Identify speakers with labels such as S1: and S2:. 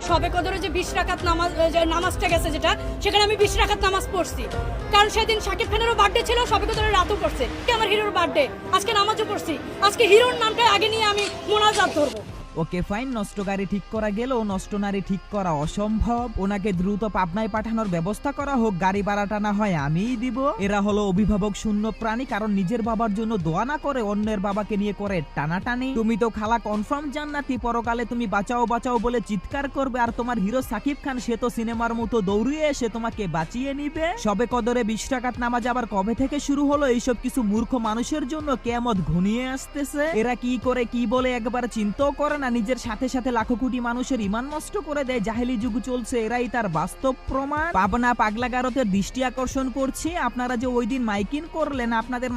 S1: শবে কদরে যে 20 রাকাত নামাজটা গেছে যেটা, সেখানে আমি 20 রাকাত নামাজ পড়ছি। কারণ সেদিন শাকিব খানেরও বার্থডে ছিল, শবে কদরের রাতও পড়ছে। আমার হিরোর বার্থডে, আজকে নামাজও পড়ছি। আজকে হিরোর নামটা আগে নিয়ে আমি মোনাজাত ধরবো।
S2: ওকে ফাইন, নষ্ট গাড়ি ঠিক করা গেলেও নষ্ট নারী ঠিক করা অসম্ভব। ওনাকে দ্রুত পাবনায় পাঠানোর ব্যবস্থা করা হোক, গাড়ি ভাড়াটা না হয় আমিই দিব। এরা হলো অভিভাবক শূন্য প্রাণী, কারণ নিজের বাবার জন্য দোয়া না করে অন্যের বাবাকে নিয়ে করে টানাটানি। তুমি তো খালা কনফার্ম জান্নাতি, পরকালে তুমি বাঁচাও বাঁচাও বলে চিৎকার করবে, আর তোমার হিরো সাকিব খান সে তো সিনেমার মতো দৌড়িয়ে এসে তোমাকে বাঁচিয়ে নিবে। সবে কদরে 20 রাকাত নামাজ আবার কবে থেকে শুরু হলো? এইসব কিছু মূর্খ মানুষের জন্য কিয়ামত ঘনিয়ে আসতেছে। এরা কি করে কি বলে একবার চিন্তাও করে না, নিজের সাথে সাথে লাখো কোটি মানুষের ঈমান নষ্ট করে দেয়। জাহেলি যুগ চলছে, এরাই তার বাস্তব প্রমাণ। পাবনা পাগলা গারদের দৃষ্টি আকর্ষণ করছি, আপনারা যে ওই দিন মাইকিং করলেন, আপনাদের